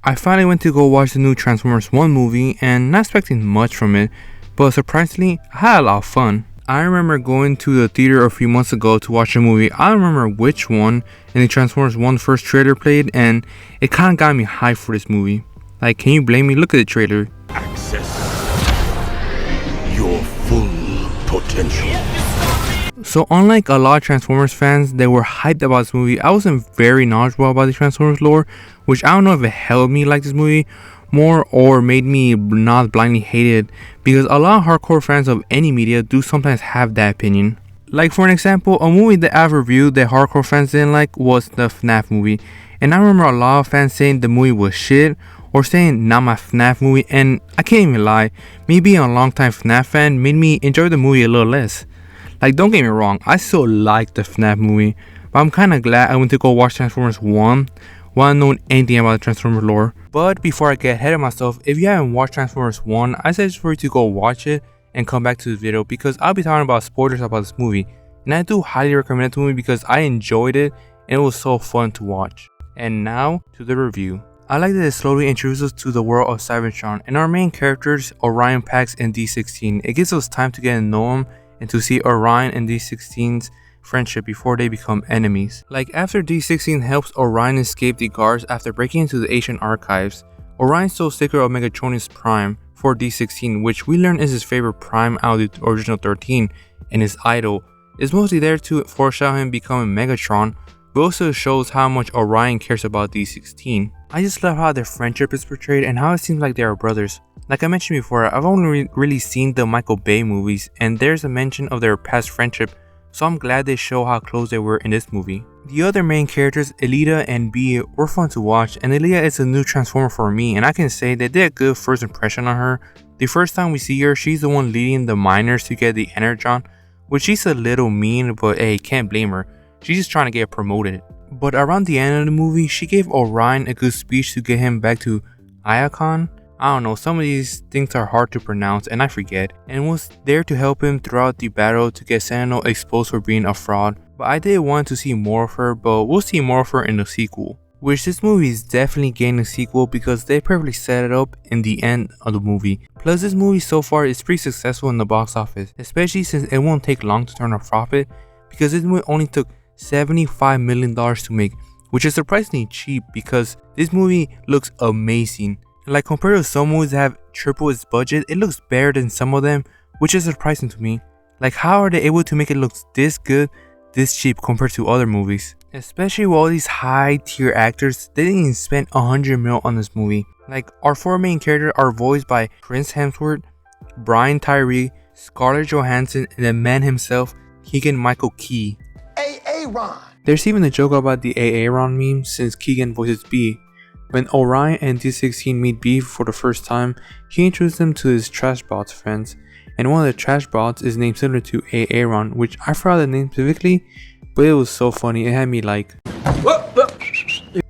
I finally went to go watch the new Transformers 1 movie and not expecting much from it, but surprisingly, I had a lot of fun. I remember going to the theater a few months ago to watch a movie. I don't remember which one, and the Transformers 1 first trailer played, and it kinda got me hyped for this movie. Like, can you blame me? Look at the trailer. Access your full potential. So unlike a lot of Transformers fans that were hyped about this movie, I wasn't very knowledgeable about the Transformers lore, which I don't know if it helped me like this movie more or made me not blindly hate it, because a lot of hardcore fans of any media do sometimes have that opinion. Like for an example, a movie that I've reviewed that hardcore fans didn't like was the FNAF movie, and I remember a lot of fans saying the movie was shit or saying not my FNAF movie, and I can't even lie, me being a longtime FNAF fan made me enjoy the movie a little less. Like, don't get me wrong, I still like the FNAF movie, but I'm kinda glad I went to go watch Transformers 1 while knowing anything about the Transformers lore. But before I get ahead of myself, if you haven't watched Transformers 1, I suggest for you to go watch it and come back to this video, because I'll be talking about spoilers about this movie, and I do highly recommend the movie because I enjoyed it and it was so fun to watch. And now to the review. I like that it slowly introduces us to the world of Cybertron and our main characters Orion, Pax, and D16. It gives us time to get to know them and to see Orion and D16's friendship before they become enemies. Like after D16 helps Orion escape the guards after breaking into the ancient archives, Orion stole secret of Megatronus Prime for D16, which we learn is his favorite Prime out of the original 13, and his idol. Is mostly there to foreshadow him becoming Megatron, but also shows how much Orion cares about D16. I just love how their friendship is portrayed and how it seems like they are brothers. Like I mentioned before, I've only really seen the Michael Bay movies, and there's a mention of their past friendship, so I'm glad they show how close they were in this movie. The other main characters, Elita and Bee, were fun to watch, and Elita is a new Transformer for me, and I can say they did a good first impression on her. The first time we see her, she's the one leading the miners to get the Energon, which she's a little mean, but hey, can't blame her. She's just trying to get promoted. But around the end of the movie, she gave Orion a good speech to get him back to Iacon. I don't know, some of these things are hard to pronounce and I forget, and was there to help him throughout the battle to get Sentinel exposed for being a fraud. But I did want to see more of her, but we'll see more of her in the sequel. Which this movie is definitely getting a sequel because they perfectly set it up in the end of the movie. Plus this movie so far is pretty successful in the box office, especially since it won't take long to turn a profit, because this movie only took $75 million to make, which is surprisingly cheap because this movie looks amazing. Like compared to some movies that have triple its budget, it looks better than some of them, which is surprising to me. Like how are they able to make it look this good, this cheap compared to other movies? Especially with all these high tier actors, they didn't even spend 100 mil on this movie. Like our four main characters are voiced by Chris Hemsworth, Brian Tyree, Scarlett Johansson, and the man himself, Keegan-Michael Key. Aaron. There's even a joke about the Aaron meme since Keegan voices B. When Orion and D16 meet B for the first time, he introduces them to his trash bots friends, and one of the trash bots is named similar to Aaron, which I forgot the name specifically, but it was so funny, it had me like.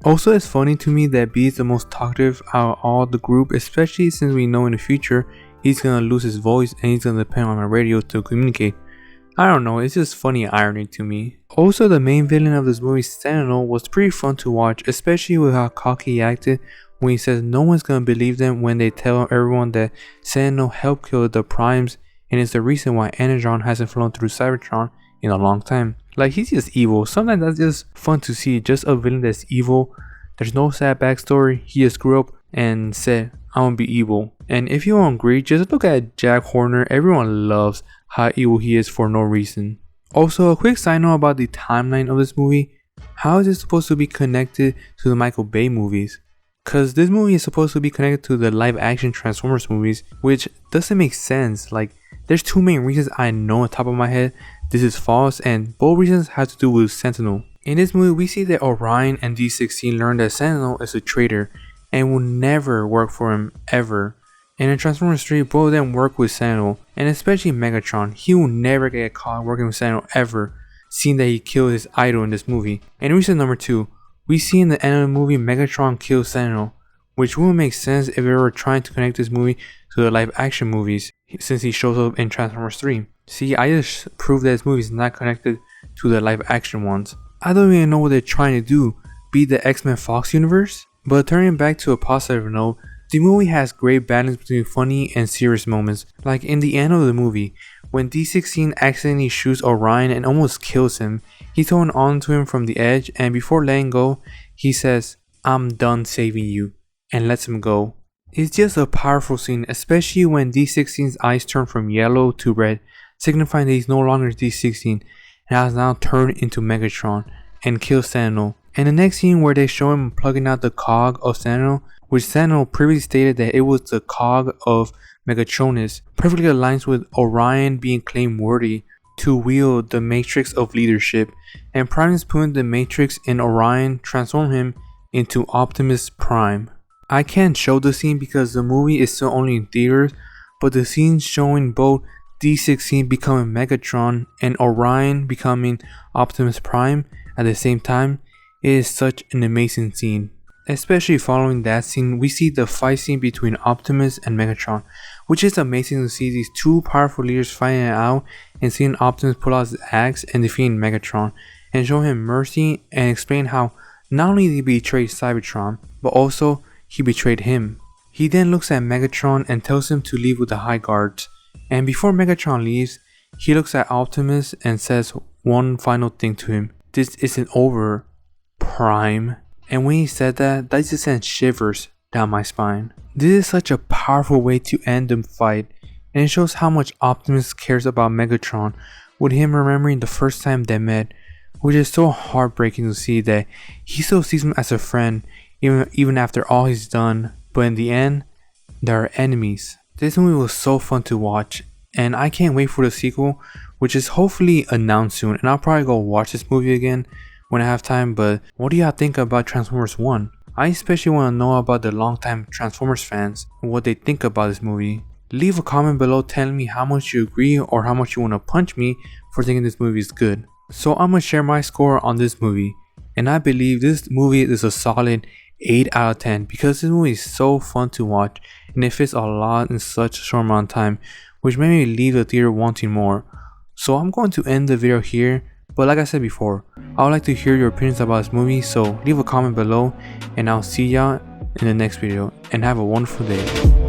Also, it's funny to me that B is the most talkative out of all the group, especially since we know in the future he's gonna lose his voice and he's gonna depend on a radio to communicate. I don't know, it's just funny irony to me. Also, the main villain of this movie, Sentinel, was pretty fun to watch, especially with how cocky he acted when he says no one's gonna believe them when they tell everyone that Sentinel helped kill the Primes and is the reason why Energon hasn't flown through Cybertron in a long time. Like, he's just evil. Sometimes that's just fun to see, just a villain that's evil. There's no sad backstory, he just grew up and said, I want to be evil. And if you don't agree, just look at Jack Horner. Everyone loves how evil he is for no reason. Also, a quick side note about the timeline of this movie. How is it supposed to be connected to the Michael Bay movies? Cause this movie is supposed to be connected to the live action Transformers movies, which doesn't make sense. Like, there's two main reasons I know on top of my head this is false, and both reasons have to do with Sentinel. In this movie, we see that Orion and D16 learn that Sentinel is a traitor and will never work for him ever. And in Transformers 3, both of them work with Sentinel, and especially Megatron. He will never get caught working with Sentinel ever, seeing that he killed his idol in this movie. And reason number 2, we see in the end of the movie Megatron kills Sentinel, which wouldn't make sense if we were trying to connect this movie to the live action movies, since he shows up in Transformers 3. See, I just proved that this movie is not connected to the live action ones. I don't even know what they're trying to do, be the X-Men Fox universe? But turning back to a positive note, the movie has great balance between funny and serious moments. Like in the end of the movie, when D-16 accidentally shoots Orion and almost kills him, he's holding on to him from the edge, and before letting go, he says, "I'm done saving you," and lets him go. It's just a powerful scene, especially when D-16's eyes turn from yellow to red, signifying that he's no longer D-16 and has now turned into Megatron and kills Sentinel. And the next scene where they show him plugging out the cog of Sentinel, which Sentinel previously stated that it was the cog of Megatronus, perfectly aligns with Orion being claimed worthy to wield the Matrix of leadership, and Primus putting the Matrix in Orion transform him into Optimus Prime. I can't show the scene because the movie is still only in theaters, but the scene showing both D-16 becoming Megatron and Orion becoming Optimus Prime at the same time is such an amazing scene. Especially following that scene, we see the fight scene between Optimus and Megatron, which is amazing to see these two powerful leaders fighting it out and seeing Optimus pull out his axe and defeating Megatron and show him mercy and explain how not only did he betray Cybertron, but also he betrayed him. He then looks at Megatron and tells him to leave with the High Guards, and before Megatron leaves, he looks at Optimus and says one final thing to him: "This isn't over, Prime." And when he said that just sent shivers down my spine. This is such a powerful way to end the fight, and it shows how much Optimus cares about Megatron, with him remembering the first time they met, which is so heartbreaking to see that he still sees him as a friend even after all he's done, but in the end, they are enemies. This movie was so fun to watch, and I can't wait for the sequel, which is hopefully announced soon, and I'll probably go watch this movie again when I have time. But what do y'all think about Transformers 1? I especially want to know about the longtime Transformers fans and what they think about this movie. Leave a comment below telling me how much you agree or how much you want to punch me for thinking this movie is good. So I'm going to share my score on this movie, and I believe this movie is a solid 8 out of 10 because this movie is so fun to watch and it fits a lot in such a short amount of time, which made me leave the theater wanting more. So I'm going to end the video here, but like I said before, I would like to hear your opinions about this movie, so leave a comment below and I'll see y'all in the next video, and have a wonderful day.